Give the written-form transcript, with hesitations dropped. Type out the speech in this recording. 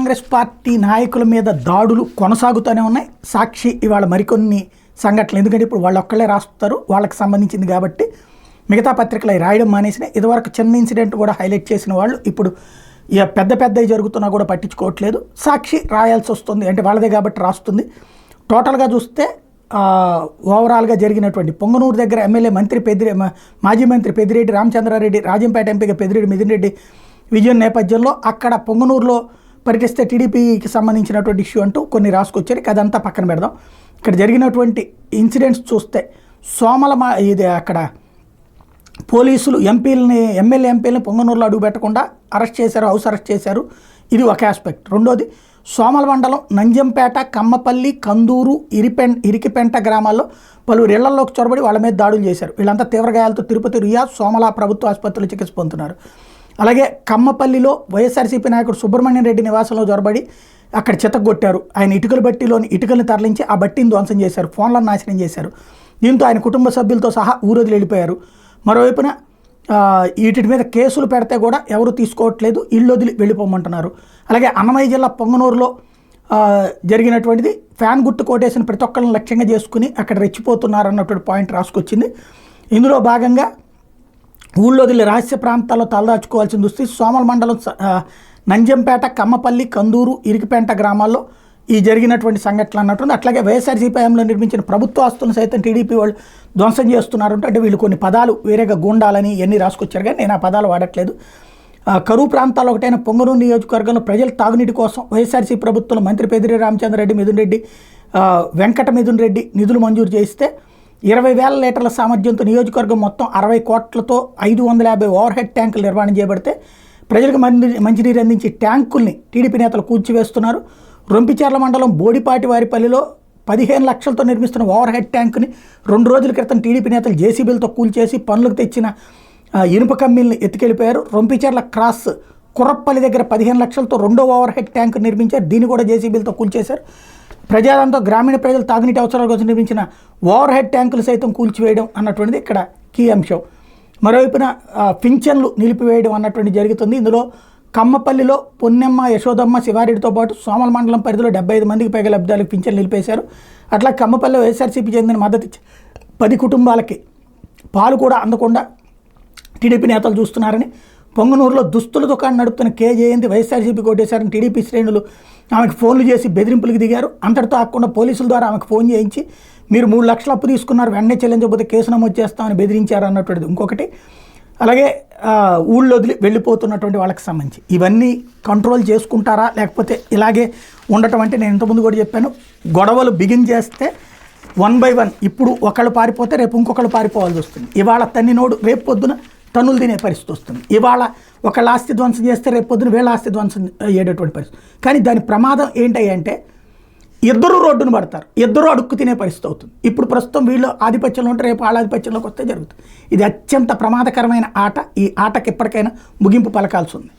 Congress party నాయకుల మీద దాడులు కొనసాగుతూనే ఉన్నాయి. సాక్షి ఇవాళ మరికొన్ని సంఘటనలు, ఎందుకంటే ఇప్పుడు వాళ్ళు ఒక్కళ్ళే రాస్తారు వాళ్ళకి సంబంధించింది కాబట్టి మిగతా పత్రికలు రాయడం మానేసినాయి. ఇదివరకు చిన్న ఇన్సిడెంట్ కూడా హైలైట్ చేసిన వాళ్ళు ఇప్పుడు ఇక పెద్ద పెద్దవి జరుగుతున్నా కూడా పట్టించుకోవట్లేదు. సాక్షి రాయాల్సి వస్తుంది, అంటే వాళ్ళదే కాబట్టి రాస్తుంది. టోటల్గా చూస్తే ఓవరాల్గా జరిగినటువంటి పొంగనూరు దగ్గర ఎమ్మెల్యే మాజీ మంత్రి పెద్దిరెడ్డి రామచంద్రారెడ్డి, రాజంపేట ఎంపీగా పెద్దిరెడ్డి మిథున్ రెడ్డి విజయం నేపథ్యంలో అక్కడ పొంగనూరులో పర్యటిస్తే టీడీపీకి సంబంధించినటువంటి ఇష్యూ అంటూ కొన్ని రాసుకొచ్చారు. అదంతా పక్కన పెడదాం. ఇక్కడ జరిగినటువంటి ఇన్సిడెంట్స్ చూస్తే ఇది అక్కడ పోలీసులు ఎమ్మెల్యే ఎంపీలని పొంగనూరులో అడుగు పెట్టకుండా అరెస్ట్ చేశారు, హౌస్ అరెస్ట్ చేశారు. ఇది ఒక ఆస్పెక్ట్. రెండోది సోమల మండలం నంజంపేట, కమ్మపల్లి, కందూరు, ఇరికిపెంట గ్రామాల్లో పలువురు ఇళ్లలోకి చొరబడి వాళ్ళ మీద దాడులు చేశారు. వీళ్ళంతా తీవ్ర గాయాలతో తిరుపతి రియాజ్, సోమల ప్రభుత్వ ఆసుపత్రిలో చికిత్స పొందుతున్నారు. అలాగే కమ్మపల్లిలో వైఎస్ఆర్సీపీ నాయకుడు సుబ్రహ్మణ్యం రెడ్డి నివాసంలో జొరబడి అక్కడ చితగొట్టారు. ఆయన ఇటుకల బట్టిలోని ఇటుకలను తరలించి ఆ బట్టిని ధ్వంసం చేశారు, ఫోన్లను నాశనం చేశారు. దీంతో ఆయన కుటుంబ సభ్యులతో సహా ఊరొదిలి వెళ్ళిపోయారు. మరోవైపున వీటి మీద కేసులు పెడితే కూడా ఎవరు తీసుకోవట్లేదు, ఇళ్ళు వదిలి వెళ్ళిపోమంటున్నారు. అలాగే అన్నమయ్య జిల్లా పొంగనూరులో జరిగినటువంటిది ఫ్యాన్ గుర్తు కోటేసిన ప్రతి ఒక్కరిని లక్ష్యంగా చేసుకుని అక్కడ రెచ్చిపోతున్నారు అన్నటువంటి పాయింట్ రాసుకొచ్చింది. ఇందులో భాగంగా ఊళ్ళో వదిలి రహస్య ప్రాంతాల్లో తలదాచుకోవాల్సిన దుస్థితి. సోమల మండలం నంజంపేట, కమ్మపల్లి, కందూరు, ఇరికిపెంట గ్రామాల్లో ఈ జరిగినటువంటి సంఘటనలు అన్నట్టుంది. అట్లాగే వైఎస్ఆర్సీపీ హయాంలో నిర్మించిన ప్రభుత్వ ఆస్తులను సైతం టీడీపీ వాళ్ళు ధ్వంసం చేస్తున్నారు. అంటే వీళ్ళు కొన్ని పదాలు వేరేగా గూండాలని ఇవన్నీ రాసుకొచ్చారు, కానీ నేను ఆ పదాలు వాడట్లేదు. కరువు ప్రాంతాల్లో ఒకటైన పొంగనూరు నియోజకవర్గంలో ప్రజల తాగునీటి కోసం వైఎస్ఆర్సీ ప్రభుత్వంలో మంత్రి పెద్దిరెడ్డి రామచంద్రారెడ్డి, మిథున్ రెడ్డి, వెంకట మిథున్ రెడ్డి నిధులు మంజూరు చేయిస్తే 20,000 లీటర్ల సామర్థ్యంతో నియోజకవర్గం మొత్తం 60 కోట్లతో 550 ఓవర్ హెడ్ ట్యాంకులు నిర్మాణం చేయబడితే ప్రజలకు మంచినీరు అందించే ట్యాంకుల్ని టీడీపీ నేతలు కూల్చివేస్తున్నారు. రొంపిచెర్ల మండలం బోడిపాటి వారిపల్లిలో 15 లక్షలతో నిర్మిస్తున్న ఓవర్ హెడ్ ట్యాంకుని 2 రోజుల క్రితం టీడీపీ నేతలు జేసీబీలతో కూల్చేసి పనులకు తెచ్చిన ఇనుప కమ్మీల్ని ఎత్తుకెళ్ళిపోయారు. రొంపిచెర్ల క్రాస్ కుర్రప్పల్లి దగ్గర 15 లక్షలతో 2వ ఓవర్ హెడ్ ట్యాంకు నిర్మించారు, దీన్ని కూడా జేసీబీలతో కూల్చేశారు. ప్రజాదంతో గ్రామీణ ప్రజలు తాగునీటి అవసరాల కోసం నిర్మించిన ఓవర్ హెడ్ ట్యాంకులు సైతం కూల్చివేయడం అన్నటువంటిది ఇక్కడ కీ అంశం. మరోవైపున పింఛన్లు నిలిపివేయడం అన్నటువంటి జరుగుతుంది. ఇందులో కమ్మపల్లిలో పొన్నెమ్మ, యశోదమ్మ, శివారెడ్డితో పాటు సోమల మండలం పరిధిలో 75 మందికి పైగా లబ్ధిదారులకు పింఛన్లు నిలిపేశారు. అట్లా కమ్మపల్లిలో వైఎస్ఆర్సీపీ చెందిన మద్దతు 10 కుటుంబాలకి పాలు కూడా అందకుండా టీడీపీ నేతలు చూస్తున్నారని, పొంగనూరులో దుస్తుల దుకాణం నడుపుతున్న కే జయంతి వైఎస్ఆర్సీపీ కొట్టేశారని టీడీపీ శ్రేణులు ఆమెకు ఫోన్లు చేసి బెదిరింపులకు దిగారు. అంతటితో ఆకుండా పోలీసుల ద్వారా ఆమెకు ఫోన్ చేయించి మీరు 3 లక్షల అప్పు తీసుకున్నారు, వెంటనే చెల్లించకపోతే కేసు నమోదు చేస్తామని బెదిరించారు అన్నటువంటిది ఇంకొకటి. అలాగే ఊళ్ళో వదిలి వెళ్ళిపోతున్నటువంటి వాళ్ళకి సంబంధించి ఇవన్నీ కంట్రోల్ చేసుకుంటారా లేకపోతే ఇలాగే ఉండటం అంటే నేను ఇంతకుముందు కూడా చెప్పాను, గొడవలు బిగిన్ చేస్తే 1 by 1 ఇప్పుడు ఒకళ్ళు పారిపోతే రేపు ఇంకొకళ్ళు పారిపోవాల్సి వస్తుంది. ఇవాళ తన్నినోడు రేపు పొద్దున తన్నులు తినే పరిస్థితి వస్తుంది. ఇవాళ ఒకళ్ళ ఆస్తి ధ్వంసం చేస్తే రేపు పొద్దున వీళ్ళ ఆస్తి ధ్వంసం అయ్యేటటువంటి పరిస్థితి. కానీ దాని ప్రమాదం ఏంటంటే ఇద్దరు రోడ్డును పడతారు, ఇద్దరు అడుక్కు తినే పరిస్థితి అవుతుంది. ఇప్పుడు ప్రస్తుతం వీళ్ళు ఆధిపత్యంలో ఉంటే రేపు వాళ్ళ ఆధిపత్యంలోకి వస్తే జరుగుతుంది. ఇది అత్యంత ప్రమాదకరమైన ఆట. ఈ ఆటకి ఎప్పటికైనా ముగింపు పలకాల్సి ఉంది.